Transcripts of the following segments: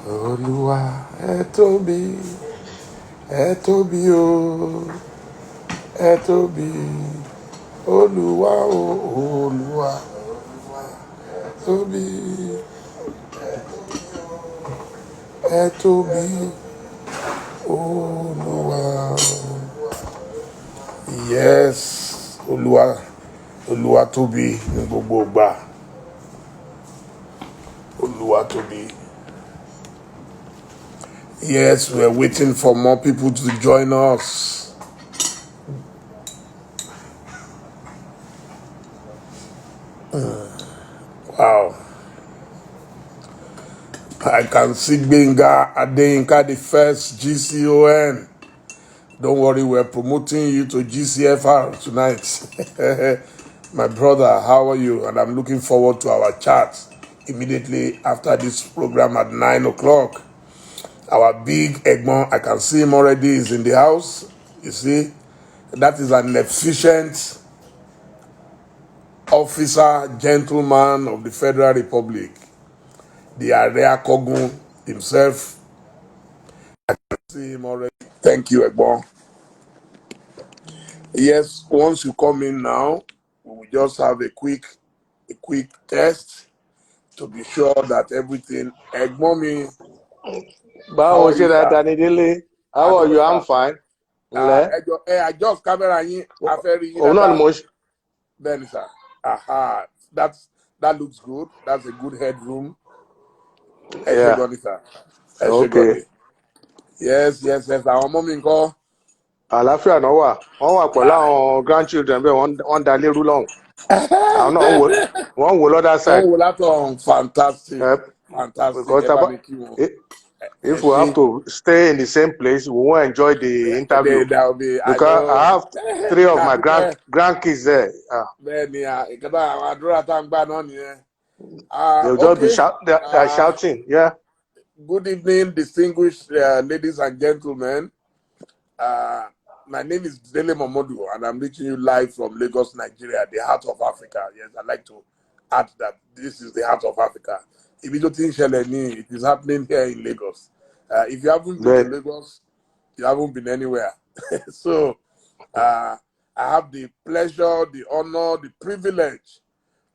Olúwa ẹ tóbi o, ẹ tóbi. Olúwa o, Olúwa ẹ tóbi, ẹ tóbi. Olúwa. Yes, Olúwa tóbi ní gbogbo ìgbà. Olúwa tóbi. Yes, we're waiting for more people to join us. Wow. I can see Benga Adeyinka, the first GCON. Don't worry, we're promoting you to GCFR tonight. My brother, how are you? And I'm looking forward to our chat immediately after this program at 9 o'clock. Our big Egbon, I can see him already, is in the house. You see, that is an efficient officer, gentleman of the Federal Republic. The Area Kogun himself. I can see him already. Thank you, Egbon. Yes, once you come in now, we will just have a quick test to be sure that everything. Egbon mi, how Báwo are you, ṣe sir? dáadáa ní Délé? How are you? I'm fine. Ǹlẹ́. Adjust camera yín, afẹ́rí yín Òun náà ni dáadáa. mo ṣe. Then, sir. Aha, that looks good. That's a good headroom. Yeah. Sir. Okay. Yes. Àwọn ọmọ mi ńkọ́? Àlàáfíà náà wà. Wọ́n wà pẹ̀lú àwọn grandchildren bẹ́ẹ̀ wọ́n da lérú lọ́hùn. Àwọn náà wọ́n ń wò lọ́dà side. Wọ́n wò látọ̀ fantastic. Because Ẹ bá mi kí wọn. if we have to stay in the same place, we won't enjoy the interview. That will be, Because I have 3 of my grandkids there. Bẹ́ẹ̀ni, ìkẹta àwọn àdúrà tá ń gbà náà nìyẹn. They'll just be they're shouting. Yeah. Good evening, distinguished ladies and gentlemen. My name is Dele Momodu, and I'm reaching you live from Lagos, Nigeria, the heart of Africa. Yes, I'd like to add that this is the heart of Africa. If you don't think it is happening here in Lagos. If you haven't been to Lagos, you haven't been anywhere. So, I have the pleasure, the honor, the privilege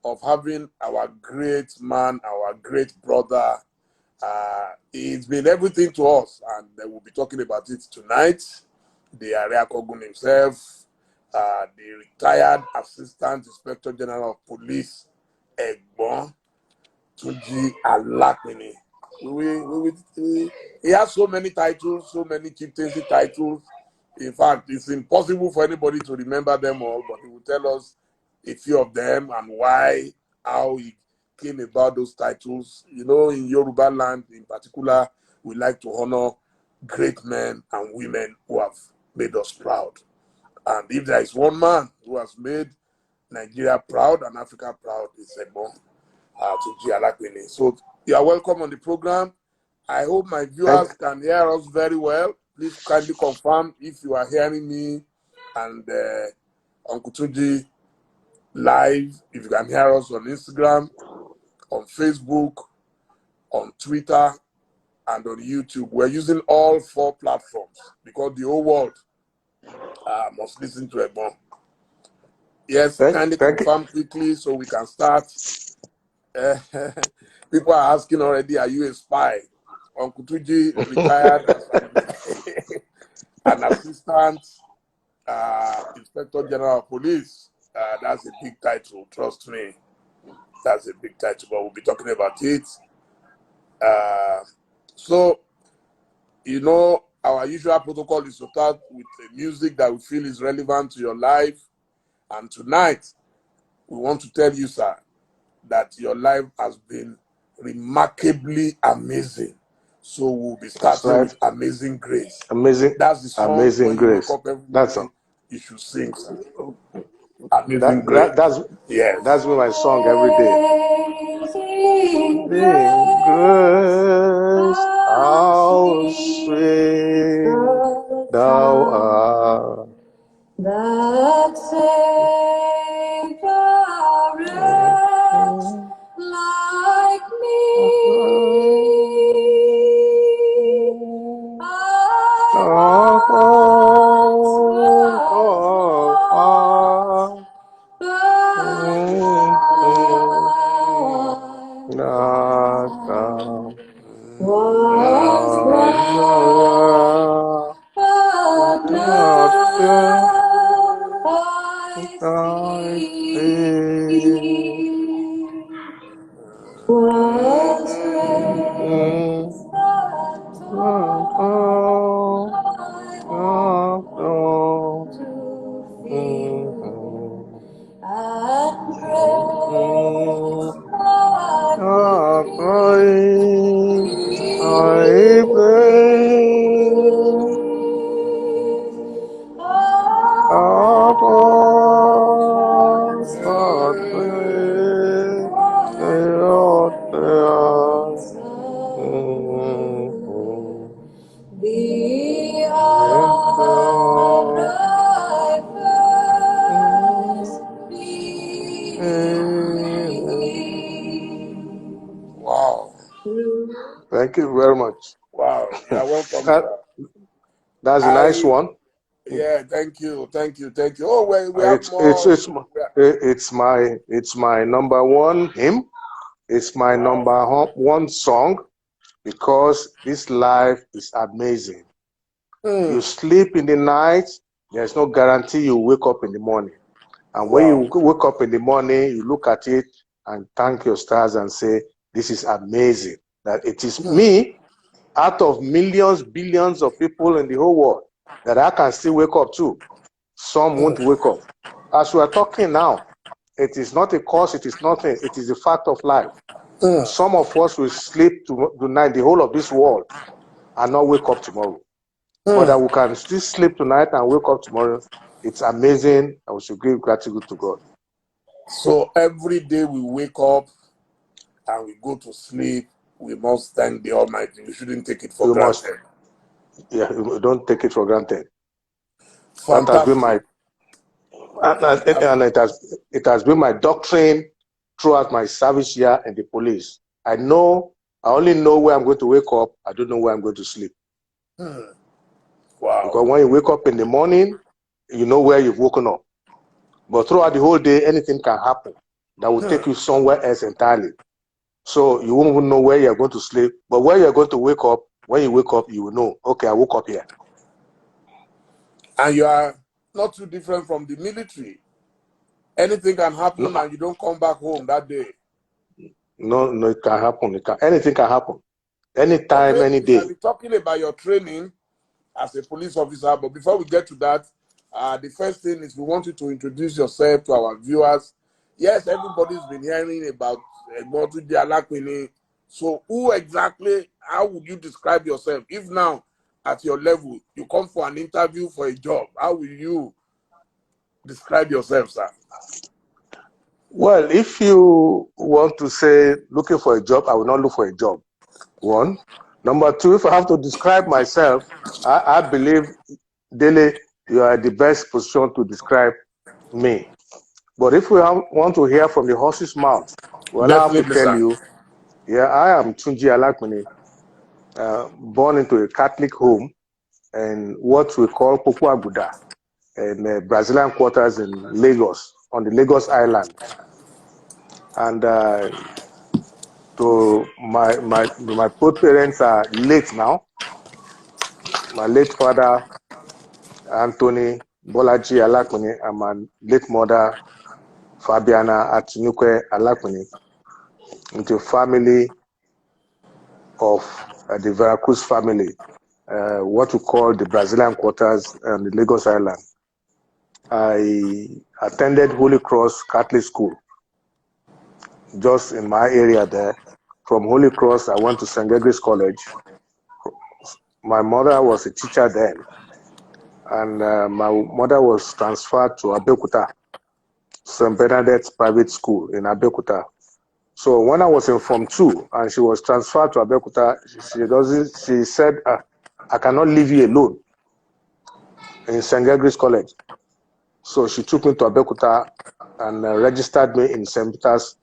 of having our great man, our great brother. He's been everything to us, and we'll be talking about it tonight. The Area Kogun himself, the retired Assistant Inspector General of Police, Egbon Tunji Alapini. He has so many titles, so many chieftaincy titles. In fact, it's impossible for anybody to remember them all, but he will tell us a few of them and why, how he came about those titles. You know, in Yoruba land in particular, we like to honor great men and women who have made us proud. And if there is one man who has made Nigeria proud and Africa proud, it's Egbon Tunji Alapini. So you are welcome on the program. I hope my viewers can hear us very well. Please kindly confirm if you are hearing me and Uncle Tunji live. If you can hear us on Instagram, on Facebook, on Twitter, and on YouTube. We're using all 4 platforms because the whole world must listen to Egbon. Yes, kindly confirm quickly so we can start. People are asking already, are you a spy? Uncle Tunji retired as an assistant Inspector General of Police. That's a big title, trust me. That's a big title, but we'll be talking about it. So, you know, our usual protocol is to start with the music that we feel is relevant to your life. And tonight, we want to tell you, sir, that your life has been remarkably amazing. So we'll be starting with Amazing Grace. That's the song Amazing when Grace. You wake up every morning, you should sing, sir. Amazing Grace. That's my song every day. Amazing Grace, how sweet thou art. That saved a wretch like me. 'Twas grace that taught my heart to feel, and grace that I pray. The hour I first believed. Wow. Thank you very much. Wow. You're welcome, That, sir. that's a nice one. Yeah, thank you. Oh, well, we have It's more. it's it's my it's my number one hymn. It's my Wow. number one song because this life is amazing. You sleep in the night, there's no guarantee you wake up in the morning. And when you wake up in the morning, you look at it and thank your stars and say, this is amazing. That it is me out of millions, billions of people in the whole world that I can still wake up to. Some won't wake up. As we are talking now, it is not a cause, it is nothing. It is a fact of life. Some of us will sleep tonight, the whole of this world, and not wake up tomorrow. But that we can still sleep tonight and wake up tomorrow. It's amazing, and we should give gratitude to God. So every day we wake up and we go to sleep, we must thank the Almighty. We shouldn't take it for granted. We don't take it for granted. Fantastic. That has been my and it has been my doctrine throughout my service year in the police. I only know where I'm going to wake up. I don't know where I'm going to sleep. Wow. Because when you wake up in the morning, you know where you've woken up. But throughout the whole day, anything can happen that will take you somewhere else entirely. So you won't even know where you're going to sleep. But where you're going to wake up, when you wake up, you will know, okay, I woke up here. And you are not too different from the military. Anything can happen and you don't come back home that day. No, it can happen. Anything can happen. Anytime, Okay, any we day. shall be talking about your training as a police officer. But before we get to that, the first thing is we want you to introduce yourself to our viewers. Yes, everybody's been hearing about Momodu Alapini. So how would you describe yourself? If now, at your level, you come for an interview for a job, how will you describe yourself, sir? Well, if you want to say looking for a job, I will not look for a job. One. Number two, if I have to describe myself, I believe, Dele, you are the best position to describe me. But if we want to hear from the horse's mouth, well, Definitely, I have to tell you, I am Tunji Alapini, born into a Catholic home in what we call Poku Aguda, in Brazilian quarters in Lagos, on the Lagos Island. And my both parents are late now. My late father, Anthony Bolaji Alapini, and my late mother, Fabiana Atinuke Alapini, into a family of the Veracruz family, what we call the Brazilian quarters and the Lagos Island. I attended Holy Cross Catholic School, just in my area there. From Holy Cross, I went to St. Gregory's College. My mother was a teacher then, and my mother was transferred to Abeokuta, St. Bernadette's Private School in Abeokuta. So when I was in Form 2 and she was transferred to Abeokuta, she said, I cannot leave you alone in St. Gregory's College. So she took me to Abeokuta and registered me in St. Peter's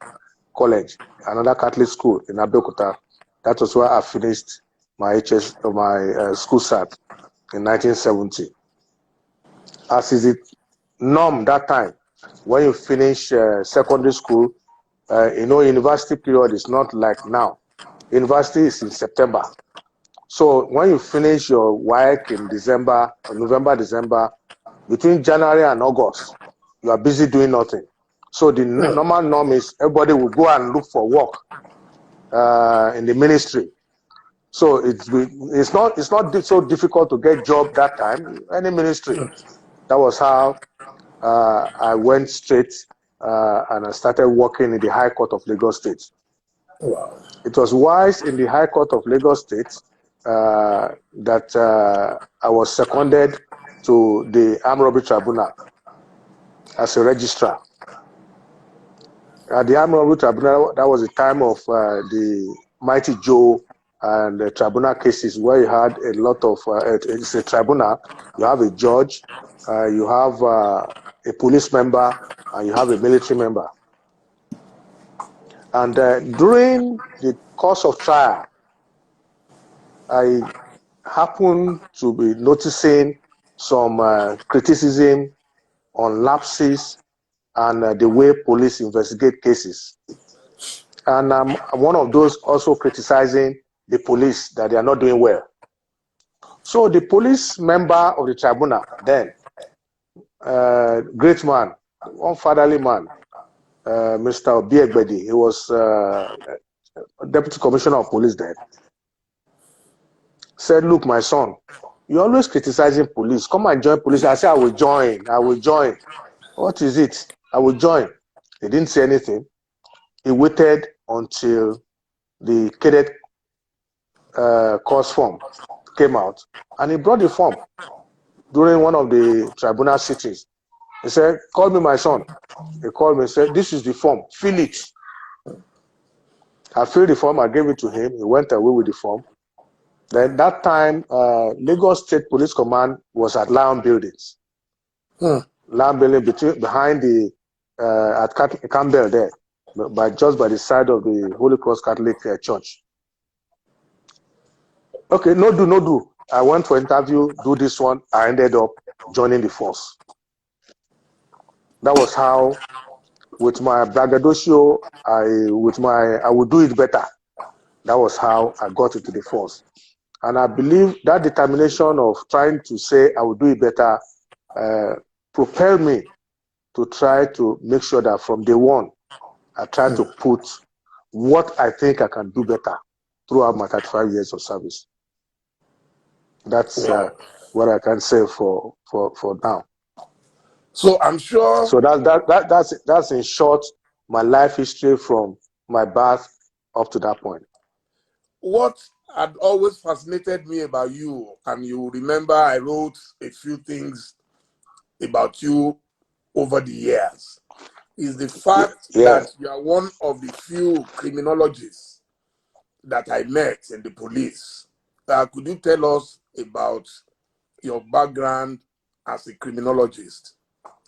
College, another Catholic school in Abeokuta. That was where I finished my school cert in 1970. As is it norm that time, when you finish secondary school, university period is not like now. University is in September. So when you finish your work in November, December, between January and August, you are busy doing nothing. So the normal norm is everybody will go and look for work in the ministry. So it's not so difficult to get job that time. Any ministry. That was how I went straight and I started working in the High Court of Lagos State. Wow. It was wise in the High Court of Lagos State that I was seconded to the Armed Robbery Tribunal as a registrar. At the Armed Robbery Tribunal, that was the time of the Mighty Joe and the tribunal cases where you had a lot of, it's a tribunal, you have a judge, you have a police member, and you have a military member. And during the course of trial, I happened to be noticing some criticism on lapses and the way police investigate cases. And I'm one of those also criticizing the police that they are not doing well. So the police member of the tribunal then, great man, one fatherly man, Mr. Obiegbedi, he was Deputy Commissioner of Police then, said, look, my son, you're always criticizing police. Come and join police. I said, I will join. I will join. What is it? I will join. He didn't say anything. He waited until the cadet course form came out, and he brought the form during one of the tribunal sittings. He said, call me, my son. He called me and said, this is the form, fill it. I filled the form, I gave it to him. He went away with the form. Then that time, Lagos State Police Command was at Lion Buildings. Lion Building behind the, at Campbell there, just by the side of the Holy Cross Catholic Church. Okay, no do. I went for interview, do this one. I ended up joining the force. That was how, with my braggadocio, I would do it better. That was how I got into the force. And I believe that determination of trying to say I would do it better propelled me to try to make sure that from day one, I try to put what I think I can do better throughout my 35 years of service. That's what I can say for now. So I'm sure. So that's in short my life history from my birth up to that point. What had always fascinated me about you, and you remember I wrote a few things about you over the years, is the fact that you are one of the few criminologists that I met in the police. Could you tell us about your background as a criminologist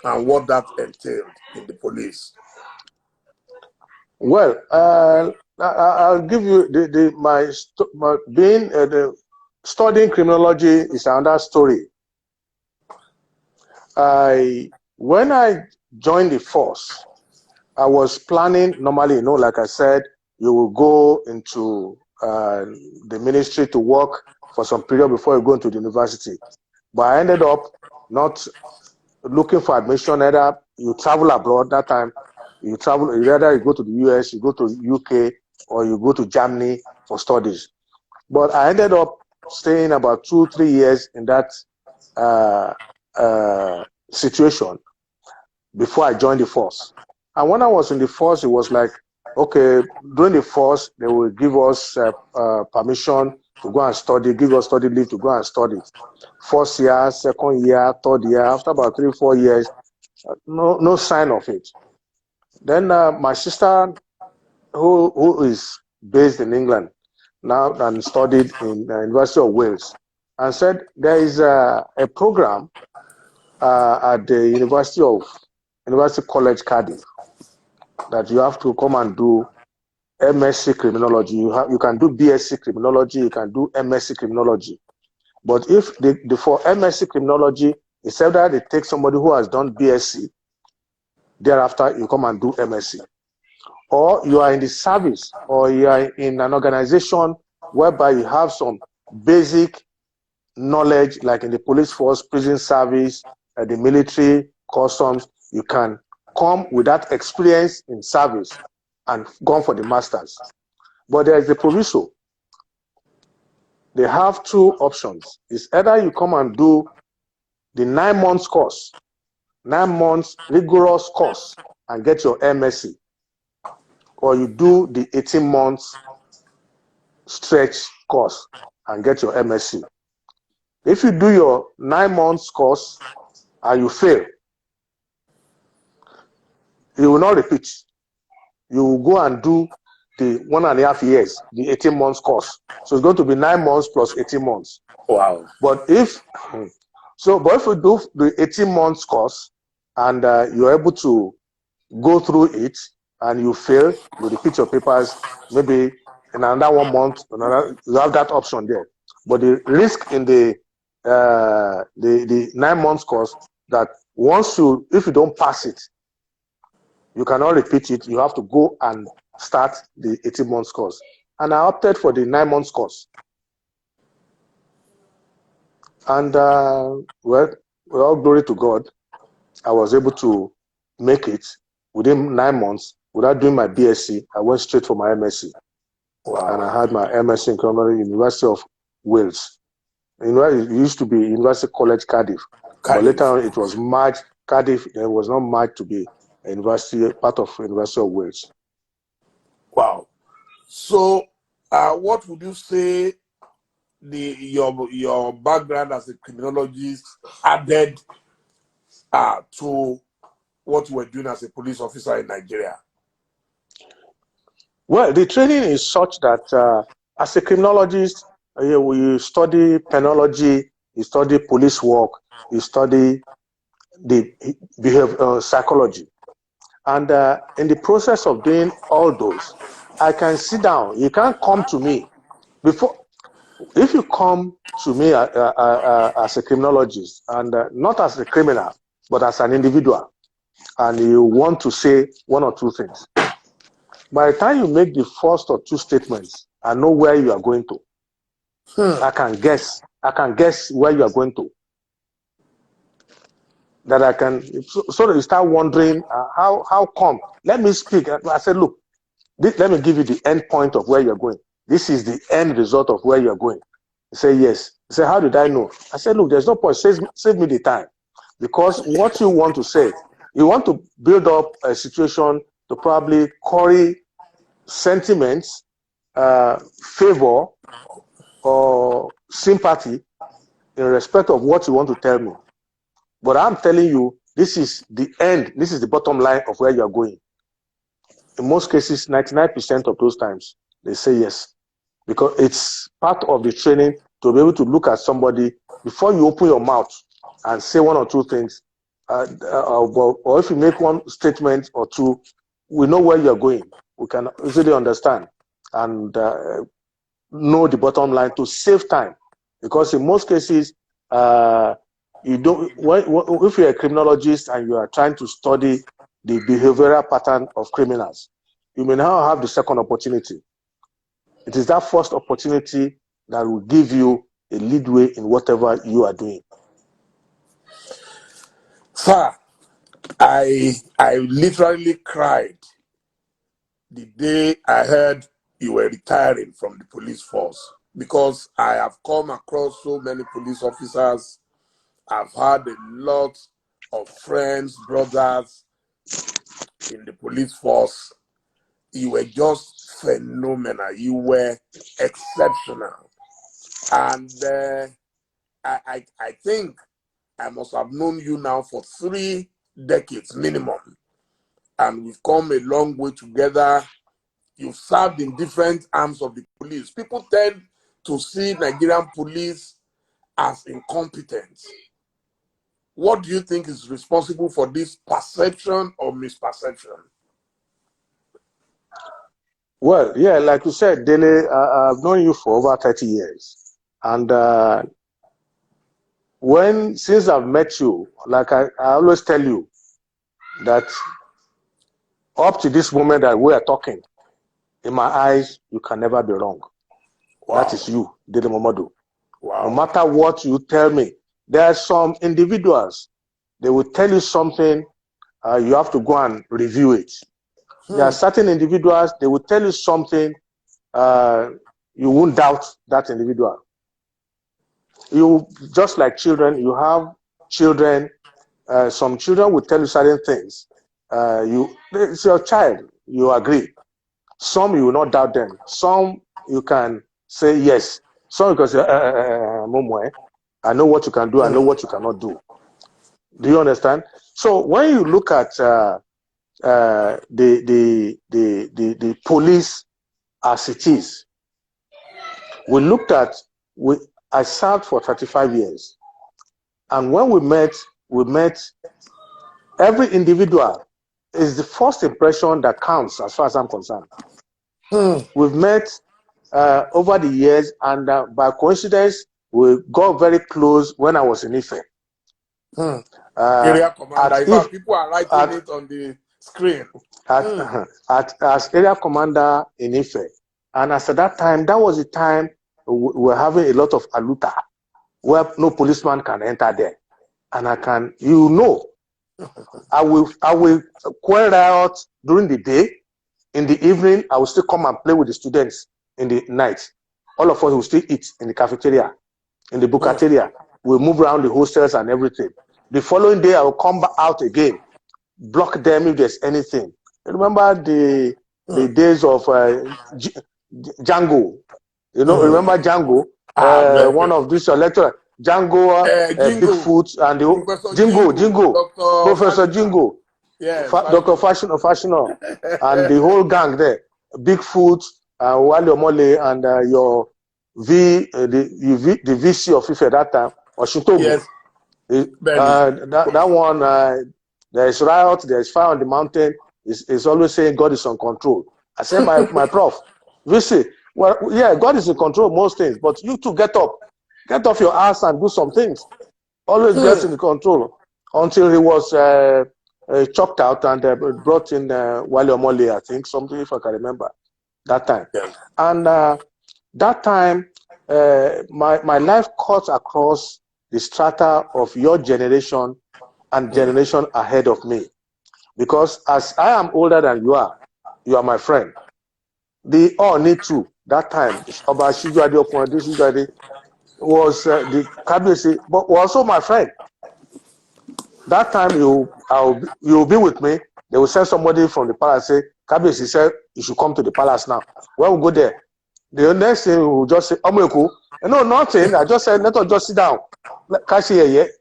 and what that entailed in the police? Well, I'll give you studying criminology is another story. When I joined the force, I was planning normally, like I said, you will go into the ministry to work for some period before you go into the university. But I ended up not looking for admission. Either you travel abroad that time, either you go to the US, you go to UK, or you go to Germany for studies. But I ended up staying about 2-3 years in that situation before I joined the force. And when I was in the force, it was like, okay, during the force, they will give us permission to go and study, give us study leave to go and study. First year, second year, third year, after about 3-4 years, no sign of it. Then my sister, who is based in England now and studied in the University of Wales, and said there is a program at the University College Cardiff that you have to come and do MSc criminology. You can do BSc criminology, you can do MSc criminology. But if for MSc criminology, it's either they take somebody who has done BSc, thereafter you come and do MSc. Or you are in the service, or you are in an organization whereby you have some basic knowledge, like in the police force, prison service, the military, customs, you can come with that experience in service and gone for the masters. But there is a proviso. They have two options. It's either you come and do the 9 months course, 9 months rigorous course, and get your MSc, or you do the 18 months stretch course and get your MSc. If you do your 9 months course and you fail, you will not repeat. You will go and do the 1.5 years, the 18 months course. So it's going to be 9 months plus 18 months. Wow. But if you do the 18 months course and you're able to go through it and you fail, you repeat your papers, maybe in another 1 month, you have that option there. But the risk in the 9 months course, that if you don't pass it, you cannot repeat it. You have to go and start the 18 months course. And I opted for the 9 months course. And well, with all glory to God, I was able to make it within 9 months without doing my BSc. I went straight for my MSc. Wow. And I had my MSc in Cromwell University of Wales. It used to be University College Cardiff. But later on it was merged. Cardiff was not merged to be a university, part of University of Wales. Wow. So what would you say your background as a criminologist added to what you were doing as a police officer in Nigeria? Well, the training is such that as a criminologist, you study penology, you study police work, you study the behavior psychology. And in the process of doing all those, I can sit down. You can't come to me before. If you come to me as a criminologist, and not as a criminal, but as an individual, and you want to say 1 or 2 things, by the time you make the first or 2 statements, I know where you are going to. I can guess where you are going to. That I can, so that you start wondering, how come? Let me speak. I said, look, let me give you the end point of where you're going. This is the end result of where you're going. He said, yes. He said, how did I know? I said, look, there's no point. Save me the time. Because what you want to say, you want to build up a situation to probably curry sentiments, favor, or sympathy in respect of what you want to tell me. But I'm telling you, this is the end. This is the bottom line of where you are going. In most cases, 99% of those times, they say yes. Because it's part of the training to be able to look at somebody before you open your mouth and say 1 or 2 things. Or if you make 1 statement or 2, we know where you're going. We can easily understand and know the bottom line to save time. Because in most cases, you don't. If you're a criminologist and you are trying to study the behavioral pattern of criminals, you may now have the second opportunity. It is that first opportunity that will give you a leadway in whatever you are doing. Sir, I literally cried the day I heard you were retiring from the police force, because I have come across so many police officers. I've had a lot of friends, brothers in the police force. You were just phenomenal. You were exceptional. And I think I must have known you now for 3 decades minimum. And we've come a long way together. You've served in different arms of the police. People tend to see Nigerian police as incompetent. What do you think is responsible for this perception or misperception? Well, yeah, like you said, Dele, I've known you for over 30 years. And since I've met you, like I always tell you that up to this moment that we are talking, in my eyes, you can never be wrong. Wow. That is you, Dele Momodu. Wow. No matter what you tell me, there are some individuals, they will tell you something you have to go and review it. There are certain individuals, they will tell you something, you won't doubt that individual. You, just like children, you have children, some children will tell you certain things. It's your child, you agree. Some you will not doubt them. Some you can say yes. Some you can say, Momo, I know what you can do, I know what you cannot do. Do you understand? So when you look at the police as it is, I served for 35 years. And when we met every individual is the first impression that counts as far as I'm concerned. We've met over the years, and by coincidence, we got very close when I was in Ife. Area commander. In fact, people are writing it on the screen. As area commander in Ife. And as at that time, that was the time we were having a lot of aluta, where no policeman can enter there. And I can, I will query out during the day. In the evening, I will still come and play with the students in the night. All of us will still eat in the cafeteria, in the bukateria. We'll move around the hostels and everything. The following day, I will come back out again, block them if there's anything. Remember the days of Django? Remember Django? One of these lecturers, Django, Bigfoot, and Jingo, Professor Jingo. Yes, Dr. Fashino, and the whole gang there, Bigfoot, Wale Omole, and your the VC of Ife at that time, Oshitobu. Yes. That one, there's riot, there's fire on the mountain. Is always saying God is on control. I said, my prof, VC, well, yeah, God is in control of most things, but you two get off your ass and do some things. Always gets in control until he was chopped out and brought in Wale Omole, I think, something, if I can remember, that time. Yes. And that time, my life cuts across the strata of your generation and generation ahead of me. Because as I am older than you are my friend. They all need to. That time, Oba Shijuade was the Kabiyesi, but also my friend. That time you'll be with me. They will send somebody from the palace, say, Kabiyesi said you should come to the palace now. When we go there, the next thing we will just say, Omoeku. No, nothing. I just said, let us just sit down.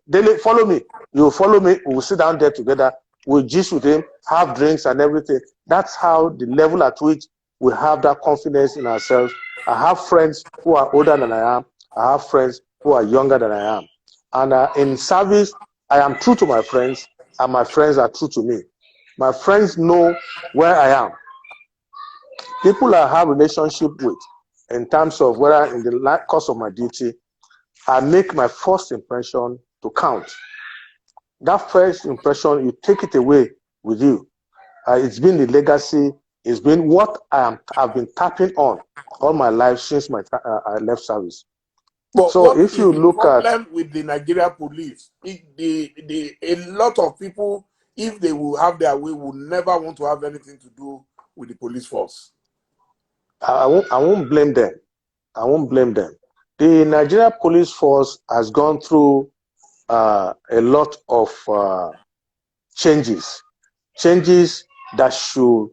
Dele, follow me. You will follow me. We will sit down there together. We'll gist with him, have drinks and everything. That's how the level at which we have that confidence in ourselves. I have friends who are older than I am. I have friends who are younger than I am. And in service, I am true to my friends, and my friends are true to me. My friends know where I am. People I have relationship with, in terms of whether in the course of my duty, I make my first impression to count. That first impression, you take it away with you. It's been the legacy. It's been what I've been tapping on all my life since I left service. But so if you look at the problem with the Nigeria police, a lot of people, if they will have their way, will never want to have anything to do with the police force. I won't blame them. I won't blame them. The Nigeria police force has gone through a lot of changes that should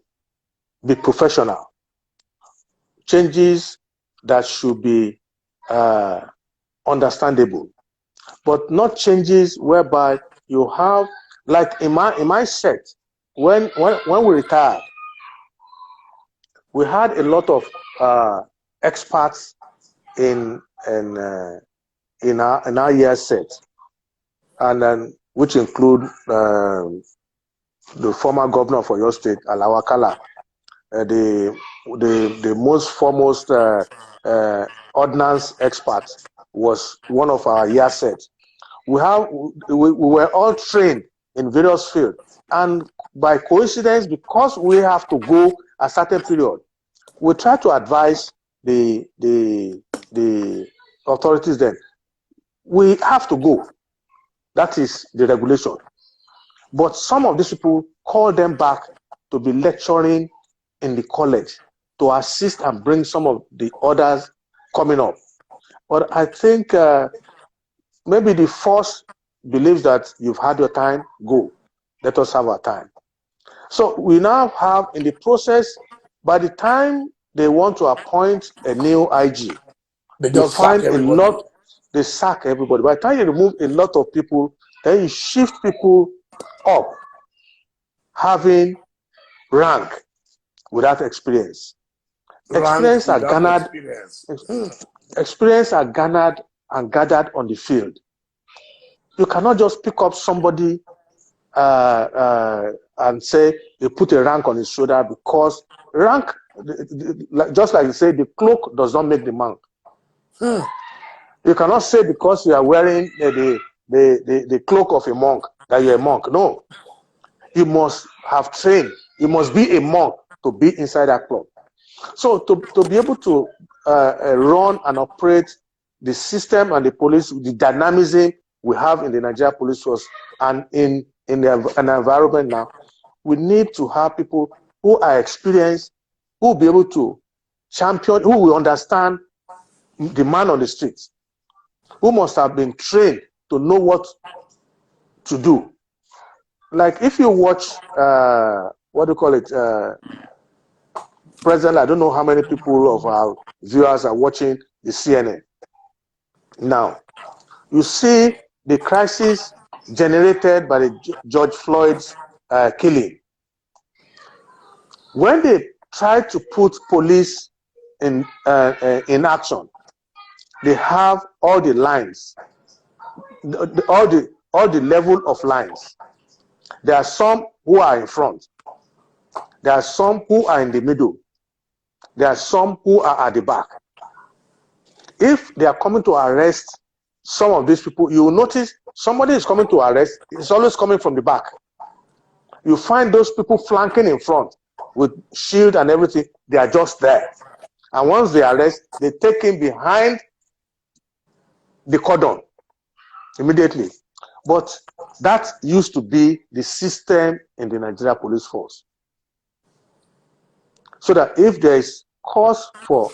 be professional, changes that should be understandable, but not changes whereby you have, like in my set, when we retired, we had a lot of experts in our year set, and then which include the former governor of Oyo State, Alawakala, the most foremost ordnance expert was one of our year sets. We were all trained in various fields, and by coincidence, because we have to go a certain period, we try to advise the authorities then. We have to go. That is the regulation. But some of these people call them back to be lecturing in the college to assist and bring some of the others coming up. But I think maybe the force believes that you've had your time, go. Let us have our time. So we now have in the process, by the time they want to appoint a new IG, They you just sack find a everybody. lot, they sack everybody. By the time you remove a lot of people, then you shift people up having rank without experience. Rank Experience are without garnered, experience. experience are garnered and gathered on the field. You cannot just pick up somebody and say you put a rank on his shoulder, because rank, just like you say, the cloak does not make the man. You cannot say because you are wearing the cloak of a monk that you're a monk. No, you must have trained. You must be a monk to be inside that club. So to be able to run and operate the system and the police, the dynamism we have in the Nigeria police force and in an environment now, we need to have people who are experienced, who will be able to champion, who will understand the man on the streets, who must have been trained to know what to do. Like if you watch, what do you call it, presently, I don't know how many people of our viewers are watching the CNN. Now, you see the crisis generated by the George Floyd's killing. When they try to put police in action, they have all the lines, all the level of lines. There are some who are in front. There are some who are in the middle. There are some who are at the back. If they are coming to arrest some of these people, you will notice somebody is coming to arrest, it's always coming from the back. You find those people flanking in front with shield and everything, they are just there. And once they arrest, they take him behind the cordon immediately. But that used to be the system in the Nigeria police force. So that if there is cause for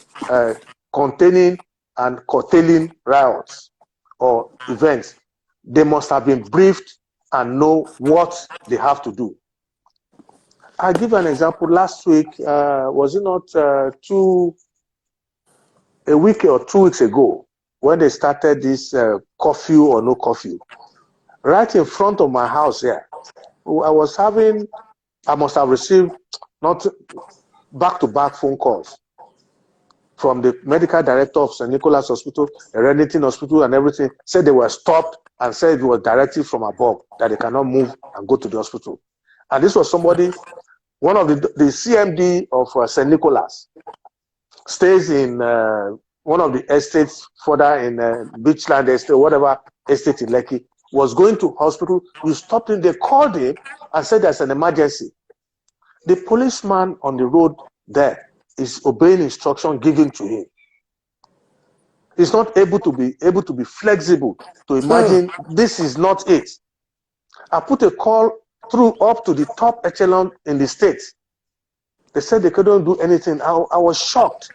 containing and curtailing riots or events, they must have been briefed and know what they have to do. I'll give an example. Last week, was it not a week or 2 weeks ago, when they started this curfew or no curfew, right in front of my house here, I must have received not back-to-back phone calls from the medical director of St. Nicholas Hospital, Hereditary Hospital, and everything, said they were stopped and said it was directive from above that they cannot move and go to the hospital. And this was somebody, one of the CMD of St. Nicholas, stays in one of the estates further in Beachland Estate, whatever estate in Lekki, was going to hospital. You stopped him, they called him and said there's an emergency. The policeman on the road there is obeying instruction given to him. He's not able to be flexible to imagine this is not it. I put a call through up to the top echelon in the state. They said they couldn't do anything. I was shocked.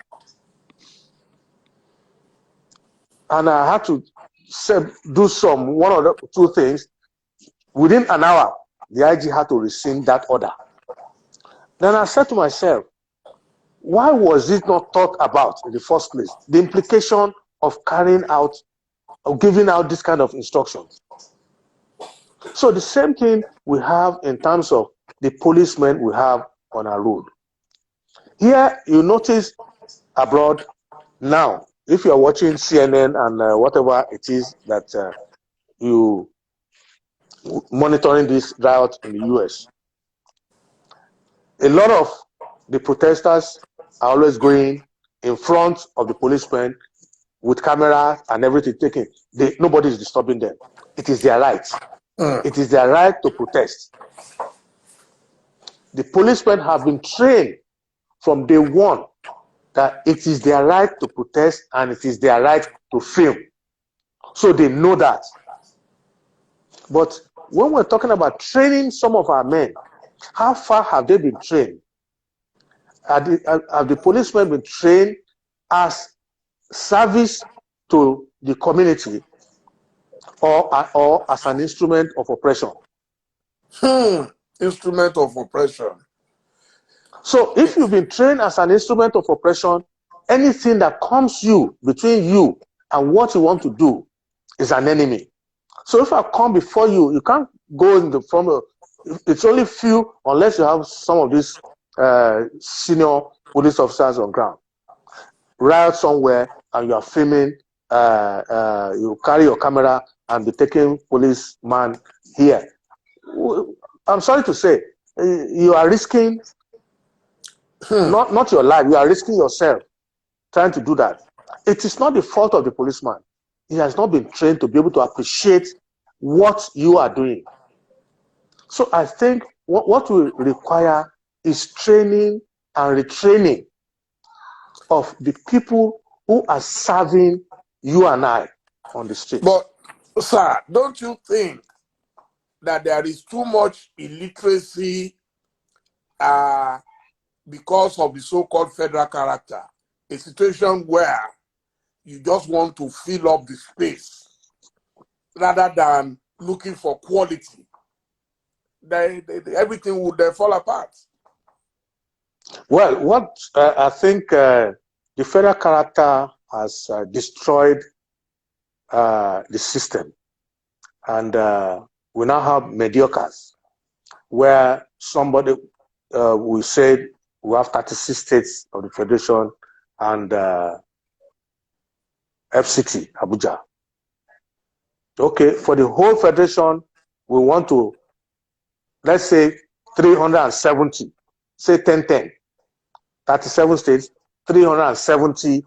And I had to do one or two things. Within an hour, the IG had to rescind that order. Then I said to myself, why was it not thought about in the first place? The implication of carrying out or giving out this kind of instructions. So the same thing we have in terms of the policemen we have on our road. Here, you notice abroad now, if you're watching CNN and whatever it is that you monitoring this riot in the US, a lot of the protesters are always going in front of the policemen with cameras and everything taken. Nobody is disturbing them. It is their right. It is their right to protest. The policemen have been trained from day one that it is their right to protest and it is their right to film. So they know that. But when we're talking about training some of our men, how far have they been trained? Have the policemen been trained as service to the community or as an instrument of oppression? Instrument of oppression. So if you've been trained as an instrument of oppression, anything that comes between you and what you want to do is an enemy. So if I come before you, you can't go in the form of, it's only few unless you have some of these senior police officers on ground. Riot somewhere and you are filming, you carry your camera and be taking policeman here. I'm sorry to say, you are risking not your life, you are risking yourself trying to do that. It is not the fault of the policeman. He has not been trained to be able to appreciate what you are doing. So I think what we require is training and retraining of the people who are serving you and I on the streets. But, sir, don't you think that there is too much illiteracy because of the so-called federal character? A situation where you just want to fill up the space rather than looking for quality. Everything would fall apart. Well, what I think the federal character has destroyed the system, and we now have mediocres where somebody we said we have 36 states of the federation and FCT Abuja. Okay, for the whole federation, we want to, let's say 370, say 10-10, 37 states, 370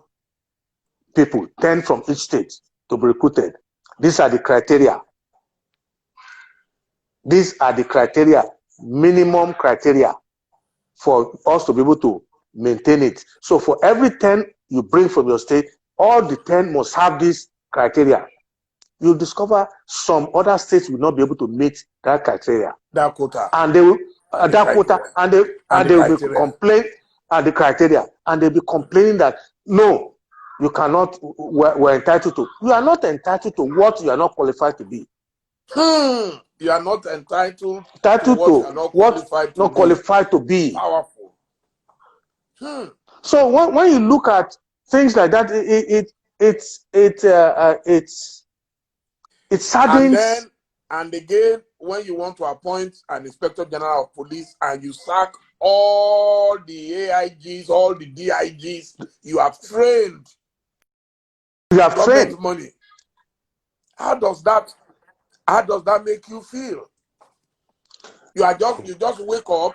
people, 10 from each state to be recruited. These are the criteria. These are the criteria, minimum criteria for us to be able to maintain it. So for every 10 you bring from your state, all the 10 must have this criteria. You'll discover some other states will not be able to meet that criteria. That quota. And they will that quota, and they will be complaining at the criteria, and they'll be complaining that no, you cannot, we're entitled to. You are not entitled to what you are not qualified to be. You are not entitled to what you are not qualified to be. Powerful. So when you look at things like that, it saddens. And again, when you want to appoint an Inspector General of Police and you sack all the AIGs, all the DIGs, you have trained. You have trained money. How does that make you feel? You just wake up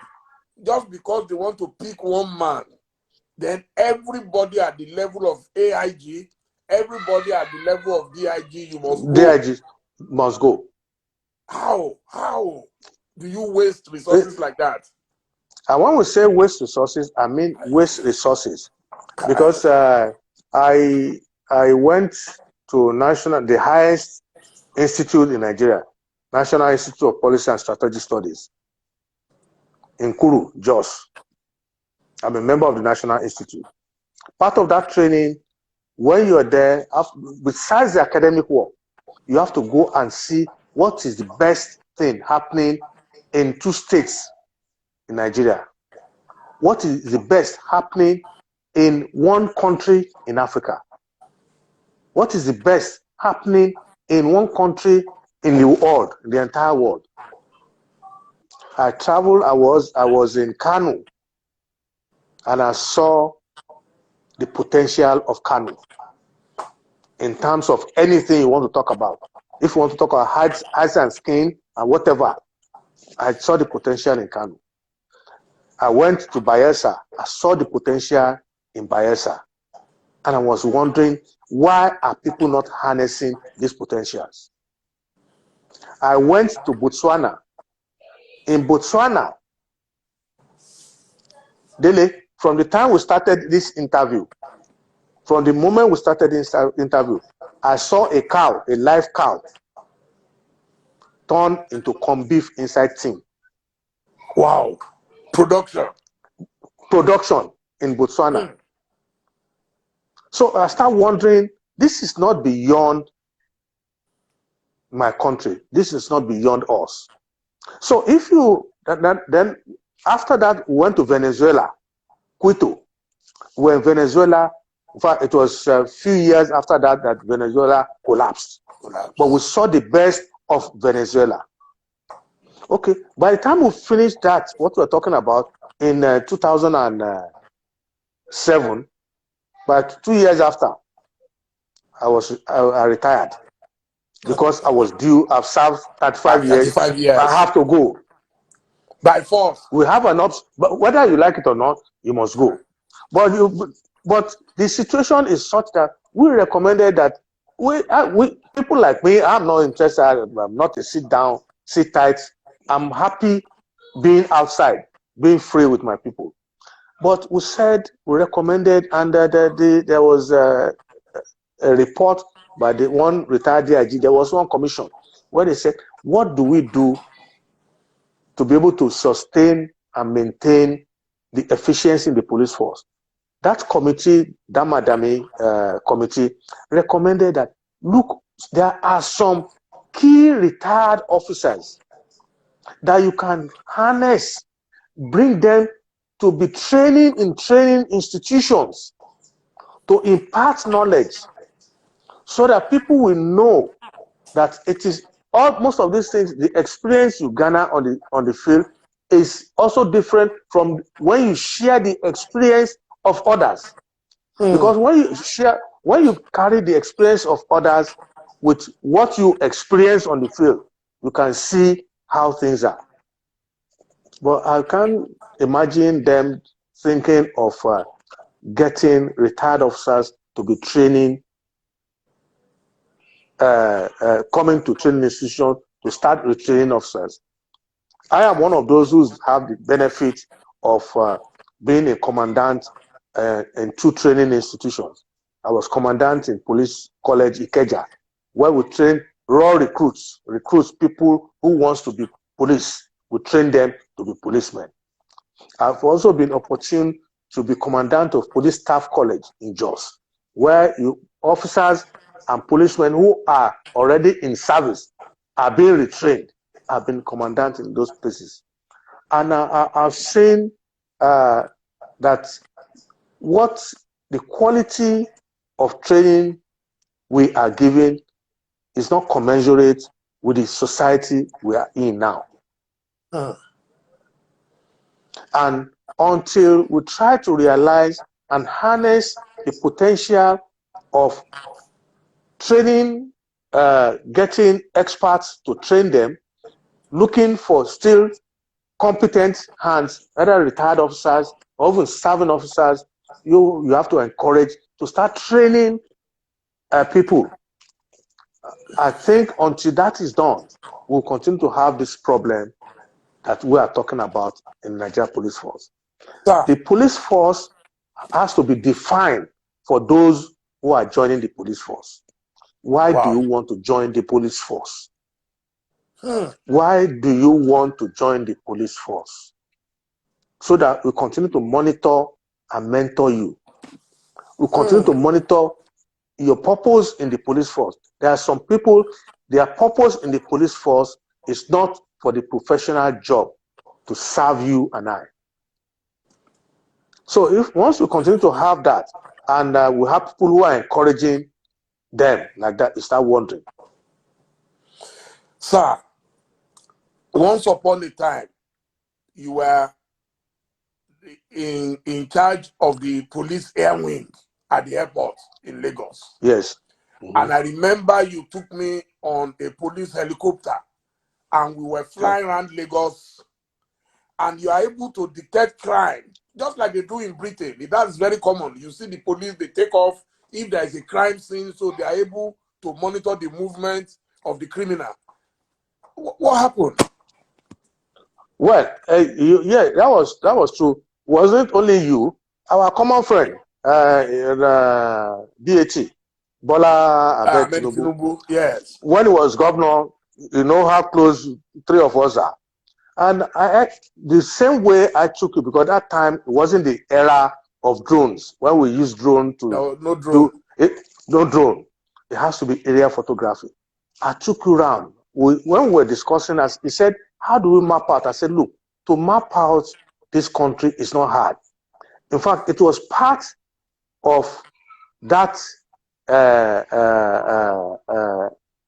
just because they want to pick one man. Then everybody at the level of AIG, everybody at the level of DIG, you must go. DIG must go. How do you waste resources like that? And when we say waste resources, I mean waste resources, because I went to the highest institute in Nigeria, National Institute of Policy and Strategic Studies, in Kuru, Jos. I'm a member of the National Institute. Part of that training, when you are there, besides the academic work, you have to go and see what is the best thing happening in 2 states in Nigeria. What is the best happening in 1 country in Africa? What is the best happening in 1 country in the world, in the entire world? I traveled, I was in Kano, and I saw the potential of Kano in terms of anything you want to talk about. If you want to talk about eyes and skin and whatever, I saw the potential in Kano. I went to Bayelsa. I saw the potential in Bayelsa. And I was wondering, why are people not harnessing these potentials? I went to Botswana. In Botswana, Dele, from the time we started this interview, from the moment we started this interview, I saw a cow, a live cow, turned into corned beef inside tin. Wow. Production In Botswana. So I start wondering, this is not beyond my country. This is not beyond us. So if you, then after that, we went to Venezuela, Quito. When Venezuela, in fact, it was a few years after that that Venezuela collapsed. But we saw the best of Venezuela. Okay, by the time we finished that, what we're talking about in 2007, but 2 years after, I retired because I was due. I've served 35 years. 35 years. I have to go. By force. We have an option, but whether you like it or not, you must go. But the situation is such that we recommended that we people like me, I'm not interested. I'm not a sit down, sit tight. I'm happy being outside, being free with my people. But we recommended, and there was a report by the one retired AIG. There was one commission where they said, what do we do to be able to sustain and maintain the efficiency in the police force? That committee, Damadami committee, recommended that, look, there are some key retired officers that you can harness, bring them to be training in training institutions to impart knowledge so that people will know that it is most of these things, the experience you garner on the field is also different from when you share the experience of others. Because when you carry the experience of others with what you experience on the field, you can see how things are. But I can't imagine them thinking of getting retired officers to be training, coming to training institutions to start retraining officers. I am one of those who have the benefit of being a commandant in 2 training institutions. I was commandant in Police College Ikeja, where we train raw recruits people who wants to be police. We train them to be policemen. I've also been opportune to be commandant of Police Staff College in Jos, where officers and policemen who are already in service are being retrained. I've been commandant in those places. And I've seen that what the quality of training we are giving is not commensurate with the society we are in now. And until we try to realize and harness the potential of training, getting experts to train them, looking for still competent hands, either retired officers or even serving officers, you have to encourage to start training people. I think until that is done, we'll continue to have this problem that we are talking about in the Nigeria Police Force. The police force has to be defined for those who are joining the police force. Why do you want to join the police force? Why do you want to join the police force? So that we continue to monitor and mentor you. We continue to monitor your purpose in the police force. There are some people, their purpose in the police force is not for the professional job to serve you and I. So once we continue to have that, and we have people who are encouraging them like that, you start wondering. Sir, once upon a time, you were in charge of the police air wing at the airport in Lagos. Yes. And I remember you took me on a police helicopter and we were flying around Lagos, and you are able to detect crime, just like they do in Britain. That's very common. You see the police, they take off if there is a crime scene, so they are able to monitor the movement of the criminal. What happened? Well, yeah, that was true. Wasn't only you, our common friend, DAT, Bola Ahmed Tinubu. Yes. When he was governor, You know how close three of us are. And the same way I took it, because that time it wasn't the era of drones, when we use drone to No drone. do it. No drone. It has to be aerial photography. I took you around. When we were discussing, as he said, how do we map out? I said, look, to map out this country is not hard. In fact, it was part of that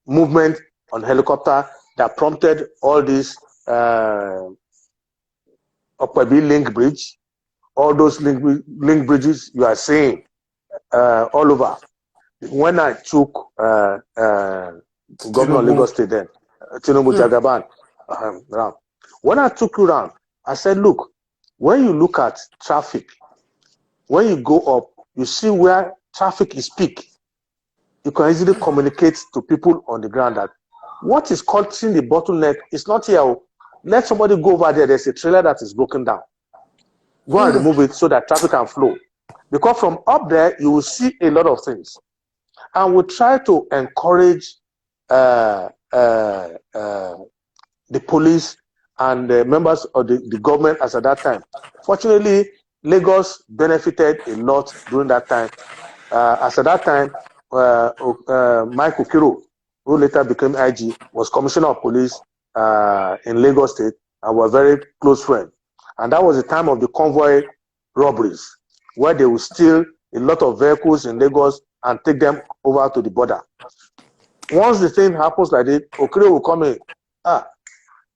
movement on helicopter that prompted all these Upper link bridge, all those link bridges you are seeing all over. When I took Governor of Lagos State then, Tinubu Jagaban, around. When I took you around, I said, look, when you look at traffic, when you go up, you see where traffic is peak. You can easily communicate to people on the ground that what is causing the bottleneck is not here. Let somebody go over there. There's a trailer that is broken down. Go and remove it so that traffic can flow. Because from up there, you will see a lot of things. And we try to encourage the police and the members of the government as at that time. Fortunately, Lagos benefited a lot during that time. As at that time, Mike Okiro, who later became IG, was commissioner of police in Lagos State, and were very close friends. And that was the time of the convoy robberies, where they would steal a lot of vehicles in Lagos and take them over to the border. Once the thing happens like this, Okiro will come in.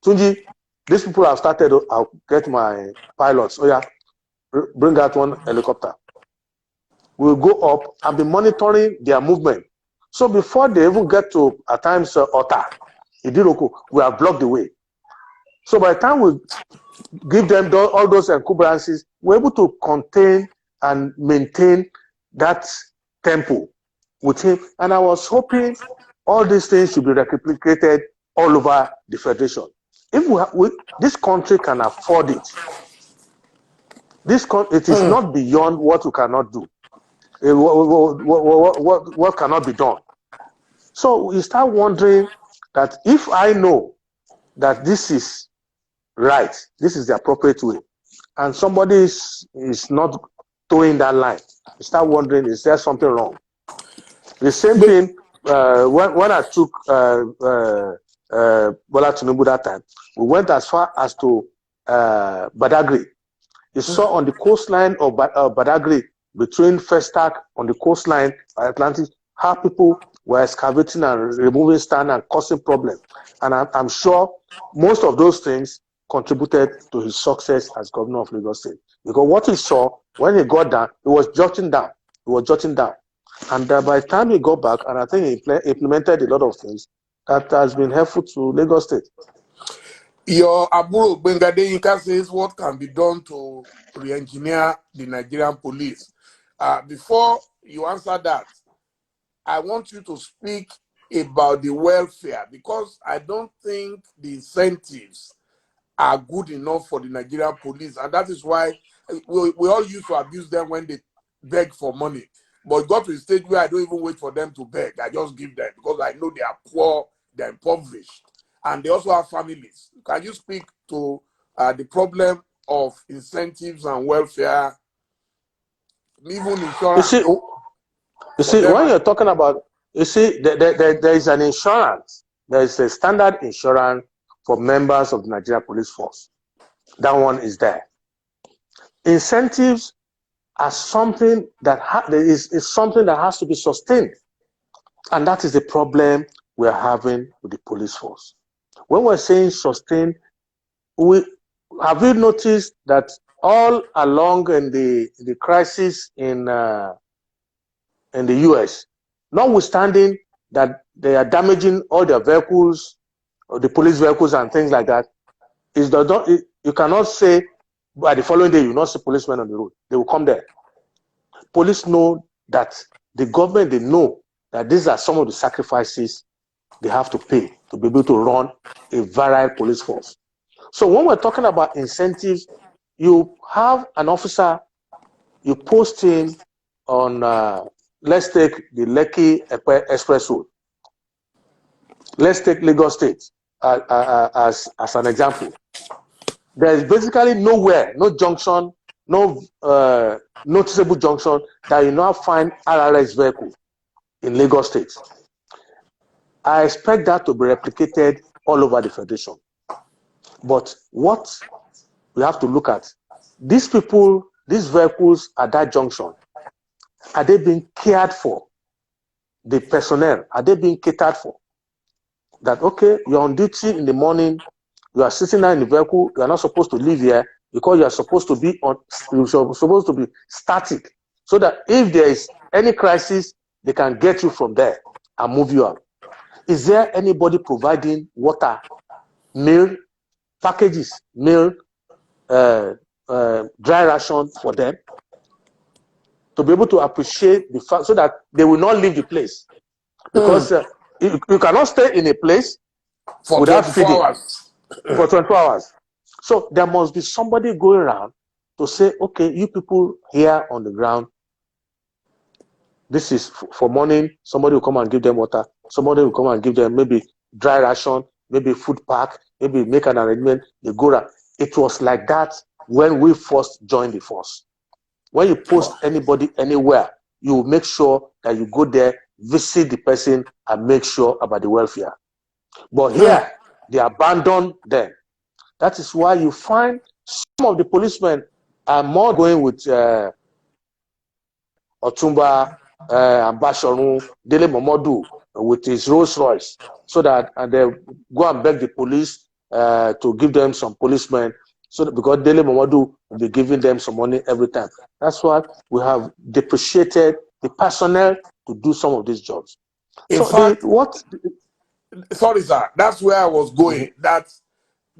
Tunji, these people have started. I'll get my pilots. Oh yeah, bring out one helicopter. We'll go up and be monitoring their movement. So before they even get to, at times, Ota, Idiroko, we have blocked the way. So by the time we give them all those encumbrances, we're able to contain and maintain that tempo with him. And I was hoping all these things should be replicated all over the Federation. If this country can afford it, it is not beyond what we cannot do. What cannot be done. So we start wondering that if I know that this is right, this is the appropriate way, and somebody is not towing that line, you start wondering, is there something wrong? The same thing when I took Bola Tinubu that time, we went as far as to Badagry. You saw on the coastline of Badagry, between Festac on the coastline Atlantic, how people were excavating and removing stand and causing problems. And I'm sure most of those things contributed to his success as governor of Lagos State. Because what he saw, when he got down, he was jotting down. And by the time he got back, and I think he implemented a lot of things that has been helpful to Lagos State. Your Aburo Bengadeyinka says what can be done to re-engineer the Nigerian police. Before you answer that, I want you to speak about the welfare, because I don't think the incentives are good enough for the Nigerian police. And that is why we all used to abuse them when they beg for money. But it got to a stage where I don't even wait for them to beg. I just give them, because I know they are poor, they're impoverished, and they also have families. Can you speak to the problem of incentives and welfare, even insurance? You see, when you're talking about, you see, there is an insurance. There is a standard insurance for members of the Nigerian Police Force. That one is there. Incentives are something that is something that has to be sustained, and that is the problem we're having with the police force. When we're saying sustain, have you noticed that all along in the crisis in the US, notwithstanding that they are damaging all their vehicles, or the police vehicles and things like that, you cannot say by the following day you will not see policemen on the road. They will come there. Police know that the government, they know that these are some of the sacrifices they have to pay to be able to run a virile police force. So when we're talking about incentives, you have an officer, you post him on, let's take the Lekki Express Road. Let's take Lagos State as an example. There is basically nowhere, no junction, no noticeable junction that you now find RRS vehicle in Lagos State. I expect that to be replicated all over the Federation. But what we have to look at, these people, these vehicles at that junction, are they being cared for? The personnel, are they being catered for? That, okay, you're on duty in the morning, you are sitting there in the vehicle, you are not supposed to leave here because you are supposed to be static, so that if there is any crisis, they can get you from there and move you out. Is there anybody providing water, meal, packages, meal, dry ration for them to be able to appreciate the fact so that they will not leave the place? Because you cannot stay in a place for without 24 feeding hours. for 24 hours. So there must be somebody going around to say, okay, you people here on the ground, this is for morning, somebody will come and give them water, somebody will come and give them maybe dry ration, maybe food pack, maybe make an arrangement, they go around. It was like that when we first joined the force. When you post anybody anywhere, you make sure that you go there, visit the person, and make sure about the welfare. But here, they abandon them. That is why you find some of the policemen are more going with Otumba, Ambasharun, Dele Momodu with his Rolls Royce, so that they go and beg the police to give them some policemen, so that, because Dele Momodu will be giving them some money every time. That's why we have depreciated the personnel to do some of these jobs. In fact, what? Sorry, sir. That's where I was going. That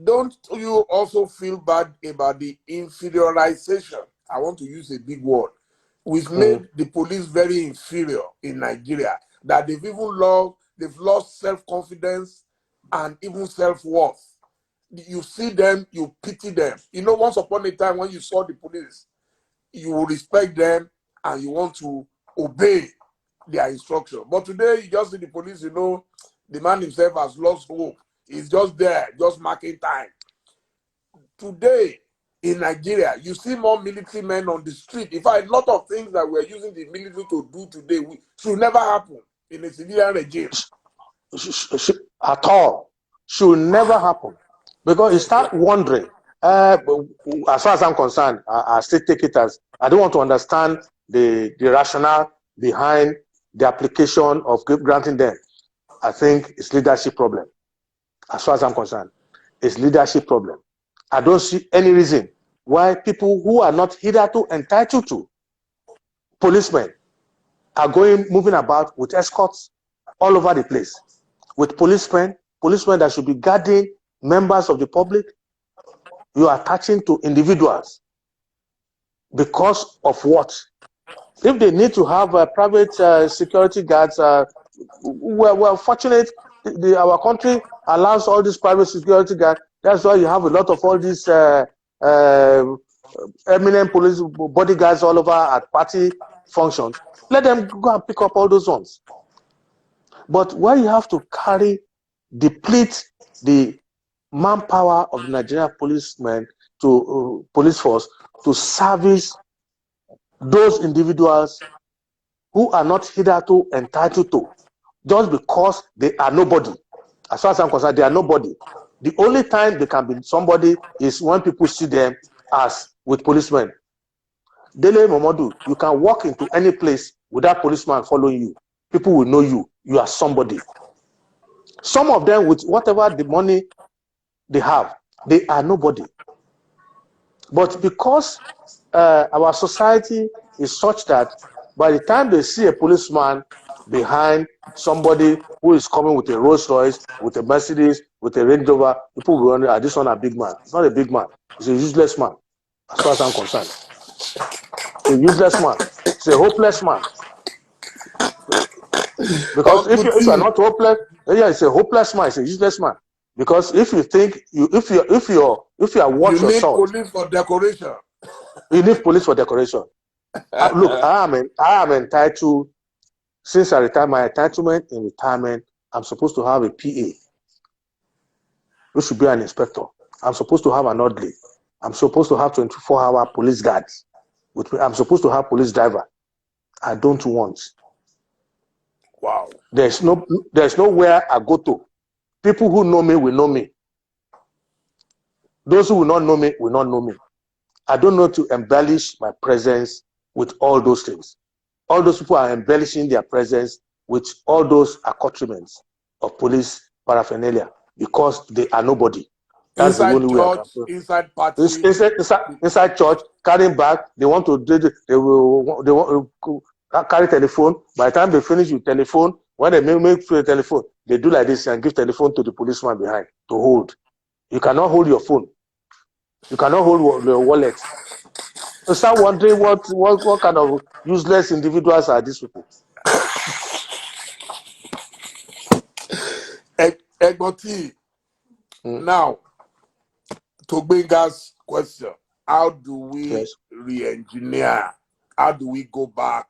don't you also feel bad about the inferiorization? I want to use a big word. We've made the police very inferior in Nigeria. That they've lost self-confidence and even self-worth. You see them, you pity them. You know, once upon a time when you saw the police, you will respect them and you want to obey their instruction. But today, you just see the police, you know, the man himself has lost hope. He's just there, just marking time. Today, in Nigeria, you see more military men on the street. In fact, a lot of things that we're using the military to do today should never happen in a civilian regime. At all. Should never happen. Because you start wondering, as far as I'm concerned, I still take it as, I don't want to understand the rationale behind the application of granting them. I think it's leadership problem. As far as I'm concerned, it's leadership problem. I don't see any reason why people who are not hitherto entitled to policemen are moving about with escorts all over the place, with policemen that should be guarding members of the public. You are attaching to individuals because of what? If they need to have private security guards, we're fortunate. Our country allows all these private security guards. That's why you have a lot of all these eminent police bodyguards all over at party functions. Let them go and pick up all those ones. But where you have to deplete the manpower of the Nigerian policemen to police force to service those individuals who are not hitherto entitled to, just because they are nobody. As far as I'm concerned, they are nobody. The only time they can be somebody is when people see them as with policemen. Dele Momodu, you can walk into any place without policeman following you. People will know you. You are somebody. Some of them, with whatever the money they have, they are nobody. But because our society is such that by the time they see a policeman behind somebody who is coming with a Rolls Royce, with a Mercedes, with a Range Rover, people will wonder, this one a big man. It's not a big man. It's a useless man, as far as I'm concerned. It's a useless man. It's a hopeless man. Because if you are not hopeless, yeah, it's a hopeless man. It's a useless man. Because if you think if you are worth your salt, you need police for decoration. You need police for decoration. Look, I am entitled. Since I retired, my entitlement in retirement I'm supposed to have a PA, which should be an inspector. I'm supposed to have an orderly. I'm supposed to have 24-hour police guards with me. I'm supposed to have police driver. I don't want. Wow. There's nowhere I go to. People who know me will know me. Those who will not know me will not know me. I don't know to embellish my presence with all those things. All those people are embellishing their presence with all those accoutrements of police paraphernalia because they are nobody. That's the Inside only way I church, can put. inside party. Inside church, carrying bag, they want to do. They want to carry telephone. By the time they finish with telephone, when they make through the telephone, they do like this and give telephone to the policeman behind to hold. You cannot hold your phone. You cannot hold your wallet. You start wondering what kind of useless individuals are these people. Egboti. Now, to Benga's question, how do we Yes. re-engineer? How do we go back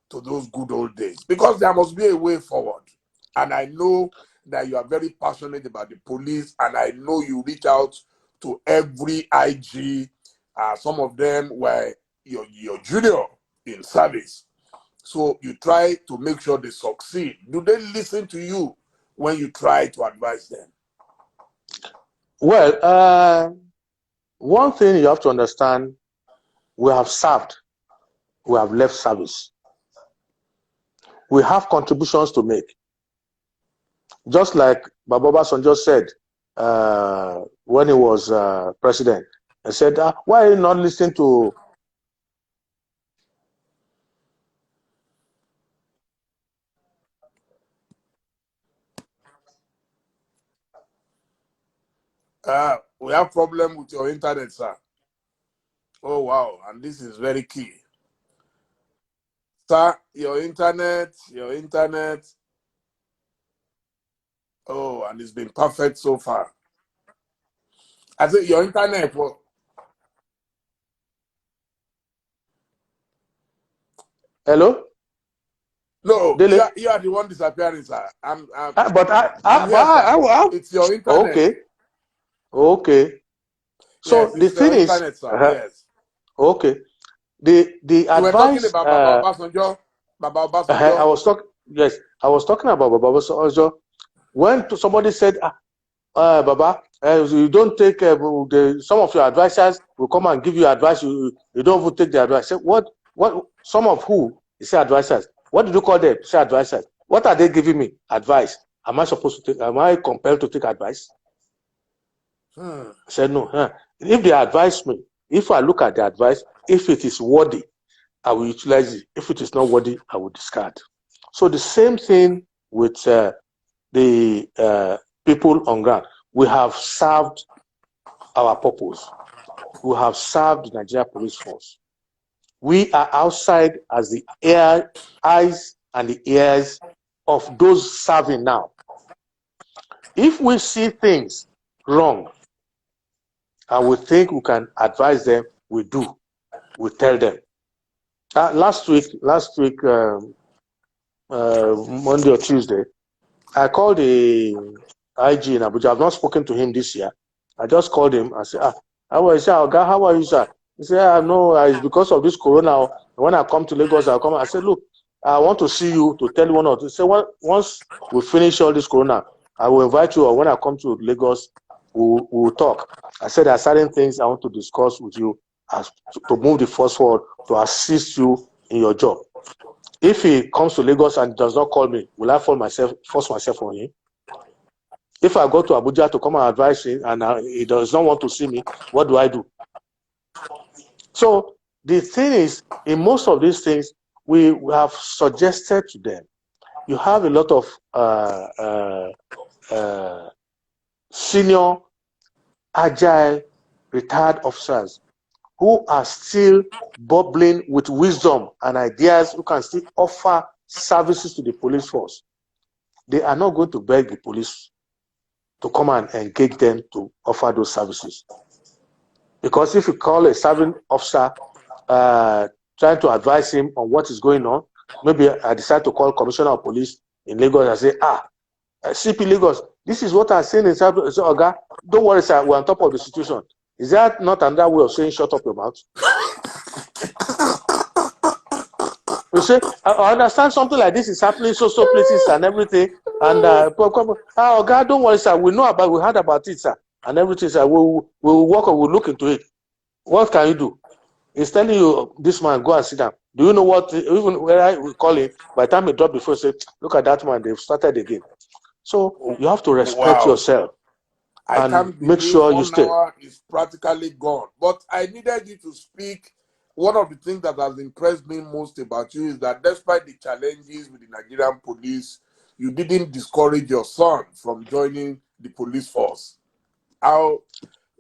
to those good old days? Because there must be a way forward. And I know that you are very passionate about the police, and I know you reach out to every IG. Some of them were your junior in service. So you try to make sure they succeed. Do they listen to you when you try to advise them? Well, one thing you have to understand, we have served, we have left service. We have contributions to make. Just like Baba Obasanjo said when he was president, he said, why are you not listening to we have problem with your internet, sir. Oh, wow. And this is very key. Sir, your internet. Oh, and it's been perfect so far. I said your internet. Well, hello? no, Dele? you are the one disappearing, sir. I'm here, sir. But It's your internet. Okay. Yes, So the it's thing your is, internet, sir. Yes. okay. The You were talking advice about Baba Obasanjo. Baba Obasanjo. I was talking about Baba Obasanjo. When somebody said, Baba, you don't take some of your advisors will come and give you advice. You don't even take the advice. Say, what? Some of who? He said advisors. What did you call them? Say advisors. What are they giving me? Advice. Am I supposed to take? Am I compelled to take advice? I said no. If they advise me, if I look at the advice, if it is worthy, I will utilize it. If it is not worthy, I will discard. So the same thing with the people on ground. We have served our purpose. We have served the Nigeria Police Force. We are outside as the eyes and the ears of those serving now. If we see things wrong and we think we can advise them, we do. We tell them. Last week, Monday or Tuesday, I called the IG in Abuja. I've not spoken to him this year. I just called him. I said, how are you, sir? He said, no, it's because of this corona. When I come to Lagos, I'll come. I said, look, I want to see you to tell you one or two. Say, once we finish all this corona, I will invite you, or when I come to Lagos, we'll talk. I said, there are certain things I want to discuss with you to move the force forward, to assist you in your job. If he comes to Lagos and does not call me, will I force myself on him? If I go to Abuja to come and advise him and he does not want to see me, what do I do? So the thing is, in most of these things, we have suggested to them. You have a lot of senior, agile, retired officers who are still bubbling with wisdom and ideas, who can still offer services to the police force. They are not going to beg the police to come and engage them to offer those services. Because if you call a serving officer trying to advise him on what is going on, maybe I decide to call Commissioner of Police in Lagos and say, CP Lagos, this is what I'm saying in South. So, Oga, don't worry, sir, we're on top of the situation. Is that not another way of saying shut up your mouth? You say, I understand something like this is happening so places and everything. And Oga, don't worry, sir. We heard about it, sir. And everything, sir. We'll work or we'll look into it. What can you do? He's telling you, this man, go and sit down. Do you know what? Even when I call him, by the time he dropped the phone, say, look at that man, they've started again. So you have to respect yourself. I and can't make believe sure you 1 stay. hour is practically gone. But I needed you to speak. One of the things that has impressed me most about you is that despite the challenges with the Nigerian police, you didn't discourage your son from joining the police force. How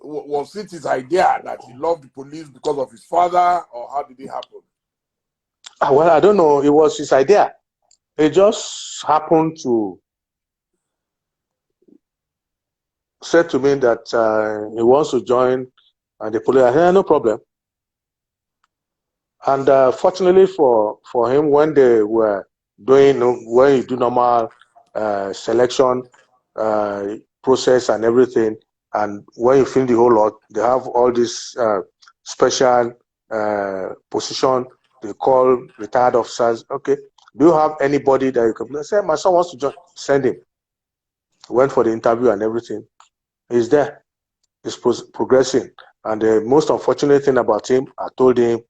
was it his idea that he loved the police because of his father, or how did it happen? Well, I don't know. It was his idea. It just happened to say to me that he wants to join the police. I said, no problem. And fortunately for him, when they were doing, when you do normal selection process and everything, and when you fill the whole lot, they have all this special position they call retired officers. Okay, do you have anybody that you can say? My son wants to join. Send him. Went for the interview and everything. He's there. He's progressing. And the most unfortunate thing about him, I told him,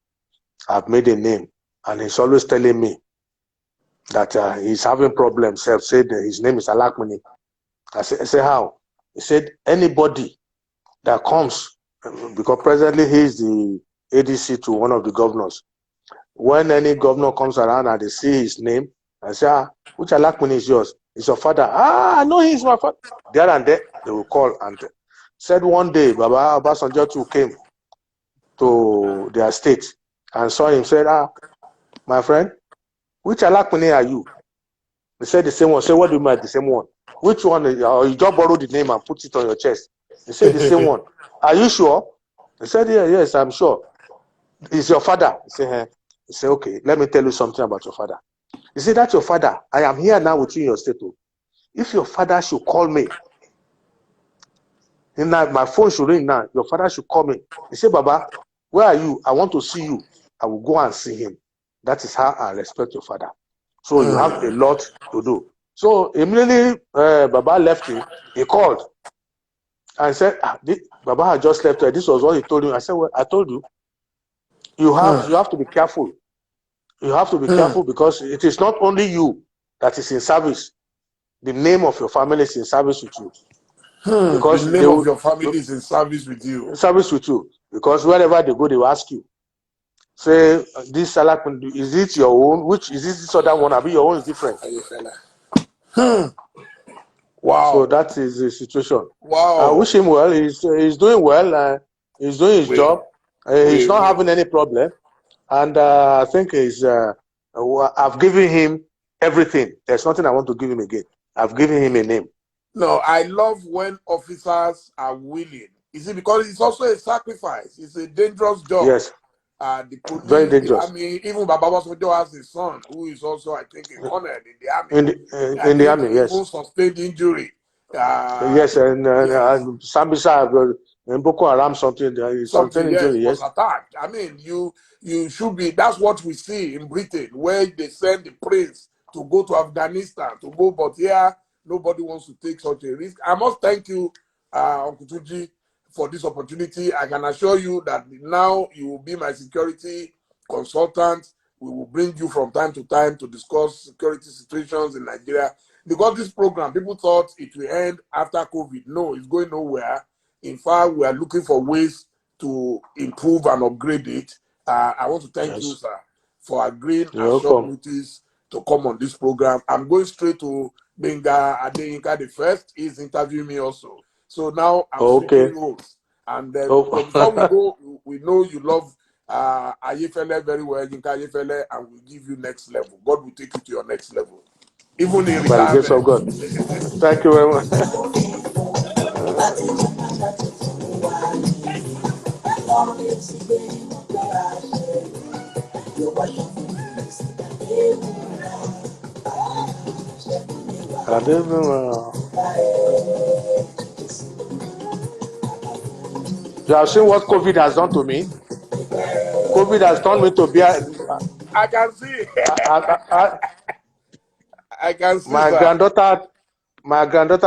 I've made a name, and he's always telling me that he's having problems. He said his name is Alapini. I say how? He said anybody that comes, because presently he's the ADC to one of the governors. When any governor comes around and they see his name, I say, which Alapini is yours? It's your father. I know he's my father. There and there, they will call and said one day, Baba Obasanjo too came to their state and saw him, said, my friend, which Alapini are you? He said the same one. Say, what do you mean the same one? Which one? You just borrowed the name and put it on your chest. He said the same one. Are you sure? He said, yeah, yes, I'm sure. Is your father? He said, okay, let me tell you something about your father. He said, that's your father. I am here now with you in your state. If your father should call me, my phone should ring now. Your father should call me. He said, Baba, where are you? I want to see you. I will go and see him. That is how I respect your father. So you have a lot to do. So immediately Baba left him. He called and said, Baba had just left. This was what he told him. I said, well, I told you, you have to be careful. You have to be careful because it is not only you that is in service. The name of your family is in service with you. Because the name of your family is in service with you. In service with you. Because wherever they go, they will ask you. Say, this salad, is it your own? Which is this other one? Abi, your own is different. Wow. So that is the situation. Wow. I wish him well. He's doing well. He's doing his job. He's not having any problem. And I think I've given him everything. There's nothing I want to give him again. I've given him a name. No, I love when officers are willing. You see, because it's also a sacrifice. It's a dangerous job. Yes. The police, very dangerous. I mean, even Baba Obasanjo has a son who is also, I think, a colonel in the army. In the army, yes. Even sustained injury. Yes, and Sambisa, and Boko Haram something injury, yes. Was attacked. I mean, you should be. That's what we see in Britain, where they send the prince to go to Afghanistan but here nobody wants to take such a risk. I must thank you, Olatunji, for this opportunity. I can assure you that now you will be my security consultant. We will bring you from time to time to discuss security situations in Nigeria. Because this program, people thought it will end after COVID. No, it's going nowhere. In fact, we are looking for ways to improve and upgrade it. I want to thank you, sir, for agreeing at short notice to come on this program. I'm going straight to Benga Adeyinka the first. He's interviewing me also. So now I'm switching roles. And then but before we go, we know you love Ayefele very well, Yinka Ayefele, and we'll give you next level. God will take you to your next level. Even in retirement. By the grace of God. Thank you very much. You have seen what COVID has done to me. COVID has turned me to be I can see. I, I can see, my sir. granddaughter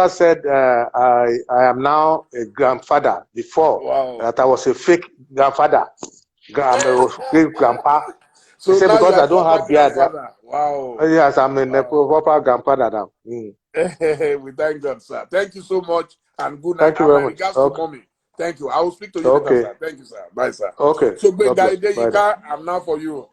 said I am now a grandfather before Wow. that I was a fake grandfather. I'm a fake grandpa. She So said now you because are I don't proper have beard. grandfather. Wow. Yes, I'm a Wow. proper grandfather now. We thank God, sir. Thank you so much and good night. Thank you And my very much. regards to Okay. mommy. Thank you. I will speak to you later, Okay. sir. Thank you, sir. Bye, sir. Okay. So, God bless. Benga, Bye then. I'm now for you.